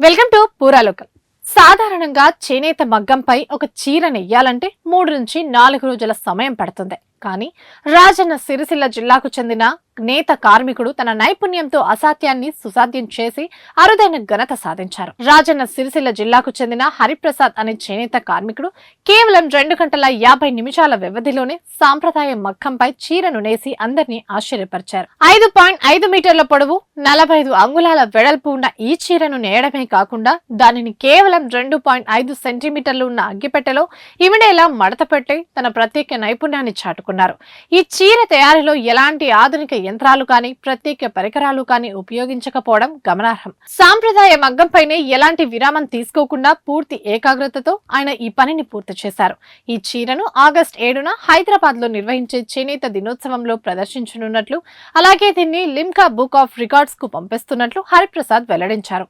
Welcome to పూరాలోకల్. సాధారణంగా చేనేత మగ్గంపై ఒక చీర నెయ్యాలంటే 3 నుంచి 4 రోజుల సమయం పడుతుంది. కానీ రాజన్న సిరిసిల్ల జిల్లాకు చెందిన నేత కార్మికుడు తన నైపుణ్యంతో అసాధ్యాన్ని సుసాధ్యం చేసి అరుదైన ఘనత సాధించారు. రాజన్న సిరిసిల్ల జిల్లాకు చెందిన హరిప్రసాద్ అనే చేనేత కార్మికుడు కేవలం 2 గంటల 50 నిమిషాల వ్యవధిలోనే సాంప్రదాయ మగ్గంపై చీరను నేసి అందరినీ ఆశ్చర్యపరిచారు. 5.5 మీటర్ల పొడవు, 45 అంగుళాల వెడల్పు ఉన్న ఈ చీరను నేయడమే కాకుండా దానిని కేవలం 2.5 సెంటీమీటర్లు ఉన్న అగ్గిపెట్టెలో ఇమిడేలా మడత పెట్టి తన ప్రత్యేక నైపుణ్యాన్ని చాటుకున్నారు. ఈ చీర తయారీలో ఎలాంటి ఆధునిక యంత్రాలు కానీ ప్రత్యేక పరికరాలు కానీ ఉపయోగించకపోవడం గమనార్హం. సాంప్రదాయ మగ్గంపైనే ఎలాంటి విరామం తీసుకోకుండా పూర్తి ఏకాగ్రతతో ఆయన ఈ పనిని పూర్తి చేశారు. ఈ చీరను ఆగస్టు 7న హైదరాబాద్ లో నిర్వహించే చేనేత దినోత్సవంలో ప్రదర్శించనున్నట్లు, అలాగే దీన్ని లిమ్కా బుక్ ఆఫ్ రికార్డ్స్ కు పంపిస్తున్నట్లు హరిప్రసాద్ వెల్లడించారు.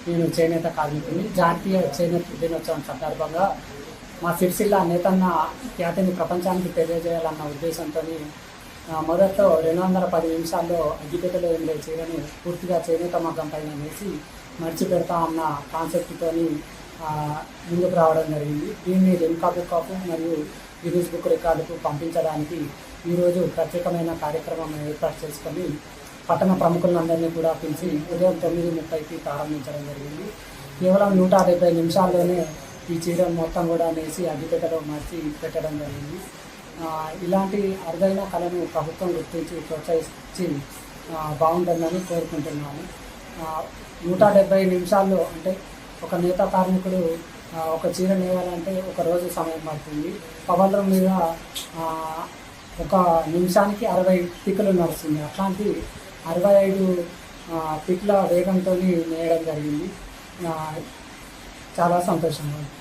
నేను చేనేత కార్మికుని. జాతీయ చేనేత దినోత్సవం సందర్భంగా మా సిరిసిల్ల నేతన్న ఖ్యాతిని ప్రపంచానికి తెలియజేయాలన్న ఉద్దేశంతో మొదట్లో 210 నిమిషాల్లో అగ్గిపెట్టెలో ఉండే చీరను పూర్తిగా చేనేత మగ్గం పైన వేసి మర్చి పెడతా అన్న కాన్సెప్ట్తో ముందుకు రావడం జరిగింది. దీన్ని లిమ్కా బుక్ ఆఫ్ మరియు గిన్నీస్ బుక్ రికార్డుకు పంపించడానికి ఈరోజు ప్రత్యేకమైన కార్యక్రమం ఏర్పాటు చేసుకొని పట్టణ ప్రముఖులందరినీ కూడా పిలిచి ఉదయం 9:30కి ప్రారంభించడం జరిగింది. కేవలం 170 నిమిషాల్లోనే ఈ చీరను మొత్తం కూడా నేసి అగ్గిపెట్టెలో మార్చి పెట్టడం జరిగింది. ఇలాంటి అరుదైన కళను ప్రభుత్వం గుర్తించి ప్రోత్సహించి బాగుంటుందని కోరుకుంటున్నాను. 170 నిమిషాల్లో అంటే ఒక నేత కార్మికుడు ఒక చీర నేయాలంటే ఒక రోజు సమయం పడుతుంది. పవన్ల మీద ఒక నిమిషానికి 60 పిక్కులు నడుస్తుంది. అట్లాంటి 65 పిక్ల వేగంతో నేయడం జరిగింది. చాలా సంతోషంగా ఉంది.